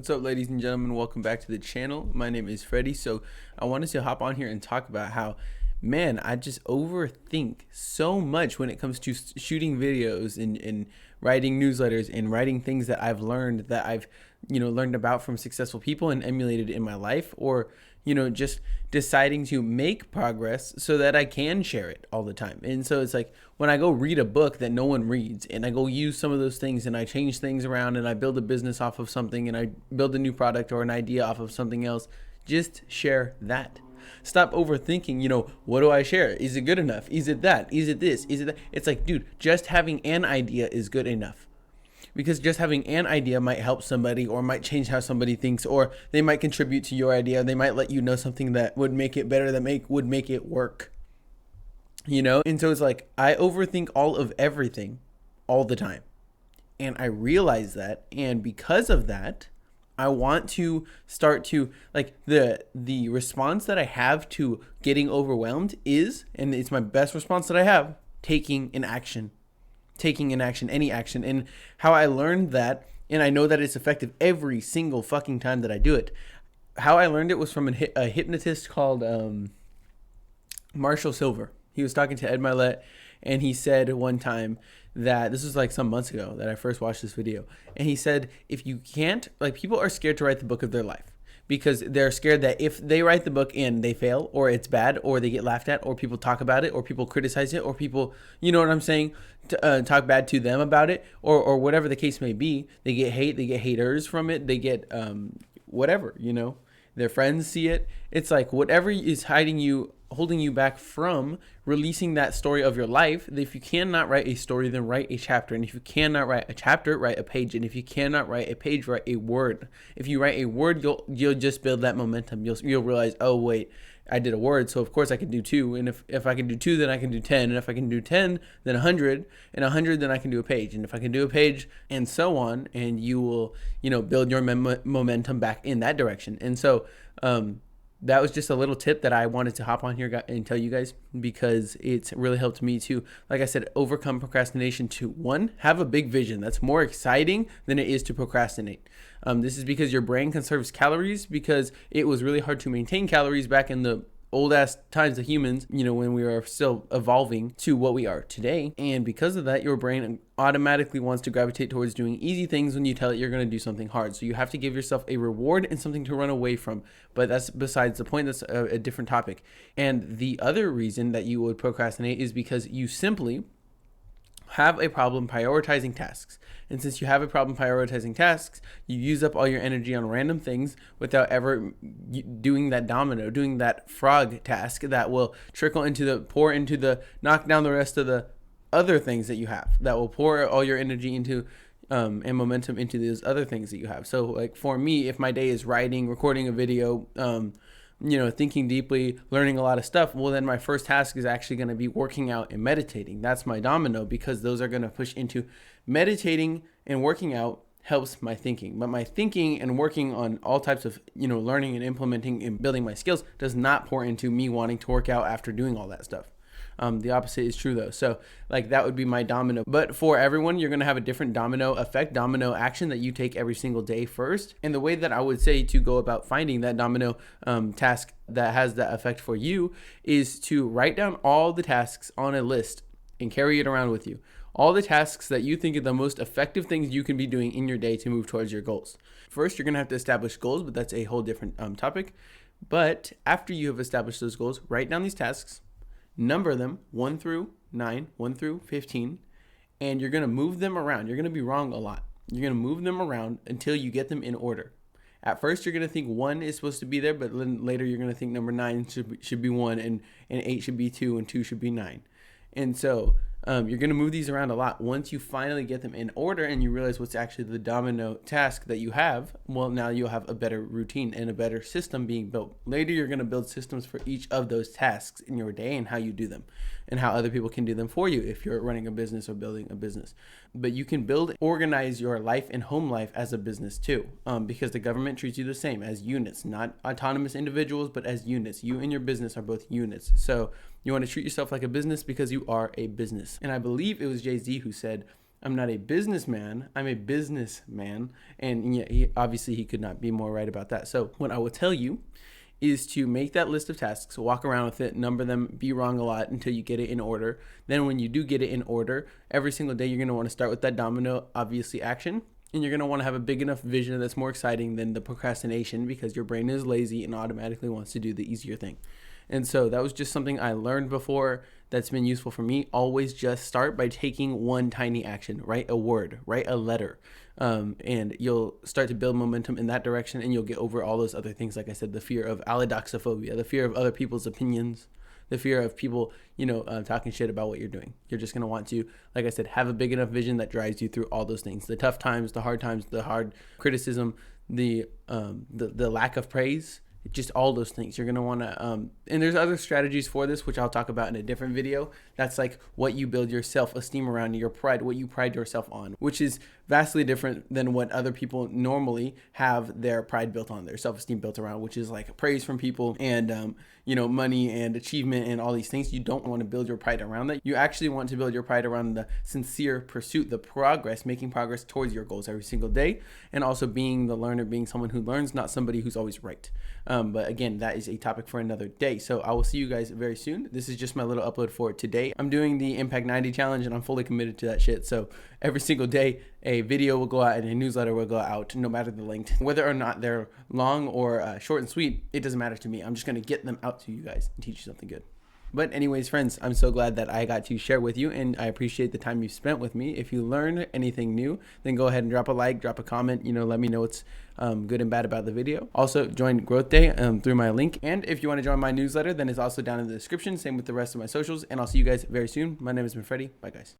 What's up, ladies and gentlemen? Welcome back to the channel. My name is Freddie. So I wanted to hop on here and talk about how, man, I just overthink so much when it comes to shooting videos and writing newsletters and writing things that I've learned learned about from successful people and emulated in my life, or just deciding to make progress so that I can share it all the time. And so it's like when I go read a book that no one reads and I go use some of those things and I change things around and I build a business off of something and I build a new product or an idea off of something else, just share that. Stop overthinking, what do I share? Is it good enough? Is it that? Is it this? Is it that? It's like, dude, just having an idea is good enough. Because just having an idea might help somebody or might change how somebody thinks, or they might contribute to your idea. They might let you know something that would make it better, that would make it work. And so it's like I overthink all of everything all the time. And I realize that. And because of that, I want to start to the response that I have to getting overwhelmed is, and it's my best response that I have, taking an action, any action. And how I learned that, and I know that it's effective every single fucking time that I do it. How I learned it was from a hypnotist called Marshall Silver. He was talking to Ed Milet, and he said one time that, this was like some months ago that I first watched this video, and he said, if you can't, people are scared to write the book of their life because they're scared that if they write the book and they fail, or it's bad, or they get laughed at, or people talk about it, or people criticize it, or people, you know what I'm saying, talk bad to them about it, or whatever the case may be, they get hate, they get haters from it, they get whatever, their friends see it. It's like whatever is holding you back from releasing that story of your life. If you cannot write a story, then write a chapter. And if you cannot write a chapter, write a page. And if you cannot write a page, write a word. If you write a word, you'll just build that momentum. You'll realize, oh wait, I did a word, so of course I can do 2. And if I can do 2, then I can do 10. And if I can do 10, then 100. And 100, then I can do a page. And if I can do a page, and so on, and you will, build your momentum back in that direction. And so, that was just a little tip that I wanted to hop on here and tell you guys, because it's really helped me to, like I said, overcome procrastination, to one, have a big vision that's more exciting than it is to procrastinate. This is because your brain conserves calories, because it was really hard to maintain calories back in the old ass times of humans, when we were still evolving to what we are today. And because of that, your brain automatically wants to gravitate towards doing easy things when you tell it you're going to do something hard. So you have to give yourself a reward and something to run away from. But that's besides the point. That's a different topic. And the other reason that you would procrastinate is because you simply have a problem prioritizing tasks. And since you have a problem prioritizing tasks, you use up all your energy on random things without ever doing that frog task that will knock down the rest of the other things that you have, that will pour all your energy into and momentum into those other things that you have. So like for me, if my day is writing, recording a video, thinking deeply, learning a lot of stuff, well, then my first task is actually going to be working out and meditating. That's my domino, because those are going to push into meditating, and working out helps my thinking. But my thinking and working on all types of, learning and implementing and building my skills does not pour into me wanting to work out after doing all that stuff. The opposite is true though. So that would be my domino. But for everyone, you're going to have a different domino action that you take every single day first. And the way that I would say to go about finding that domino task that has that effect for you is to write down all the tasks on a list and carry it around with you. All the tasks that you think are the most effective things you can be doing in your day to move towards your goals. First, you're going to have to establish goals, but that's a whole different topic. But after you have established those goals, write down these tasks, number them 1 through 9, 1 through 15, and you're going to move them around. You're going to be wrong a lot. You're going to move them around until you get them in order. At first, you're going to think 1 is supposed to be there, but then later you're going to think number 9 should be 1, and 8 should be 2, and 2 should be 9. And so you're going to move these around a lot. Once you finally get them in order and you realize what's actually the domino task that you have, well, now you'll have a better routine and a better system being built. Later, you're going to build systems for each of those tasks in your day and how you do them and how other people can do them for you if you're running a business or building a business. But you can organize your life and home life as a business too, because the government treats you the same, as units, not autonomous individuals, but as units. You and your business are both units. So you want to treat yourself like a business because you are a business. And I believe it was Jay-Z who said, I'm not a businessman. I'm a businessman. And yeah, obviously he could not be more right about that. So what I will tell you is to make that list of tasks, walk around with it, number them, be wrong a lot until you get it in order. Then when you do get it in order, every single day you're going to want to start with that domino, obviously, action. And you're going to want to have a big enough vision that's more exciting than the procrastination, because your brain is lazy and automatically wants to do the easier thing. And so that was just something I learned before that's been useful for me. Always just start by taking one tiny action. Write a word, write a letter, and you'll start to build momentum in that direction, and you'll get over all those other things. Like I said, the fear of allodoxophobia, the fear of other people's opinions, the fear of people, talking shit about what you're doing. You're just going to want to, like I said, have a big enough vision that drives you through all those things. The tough times, the hard criticism, the lack of praise, just all those things. You're going to want to, and there's other strategies for this, which I'll talk about in a different video. That's like what you build your self-esteem around, your pride, what you pride yourself on, which is vastly different than what other people normally have their pride built on, their self-esteem built around, which is like praise from people and, money and achievement and all these things. You don't want to build your pride around that. You actually want to build your pride around the sincere pursuit, the progress, making progress towards your goals every single day, and also being the learner, being someone who learns, not somebody who's always right. But again, that is a topic for another day. So I will see you guys very soon. This is just my little upload for today. I'm doing the Impact 90 challenge and I'm fully committed to that shit. So every single day, a video will go out and a newsletter will go out, no matter the length. Whether or not they're long or short and sweet, it doesn't matter to me. I'm just going to get them out to you guys and teach you something good. But anyways, friends, I'm so glad that I got to share with you, and I appreciate the time you spent with me. If you learn anything new, then go ahead and drop a like, drop a comment, let me know what's good and bad about the video. Also, join Growth Day through my link. And if you want to join my newsletter, then it's also down in the description. Same with the rest of my socials. And I'll see you guys very soon. My name has been Freddie. Bye, guys.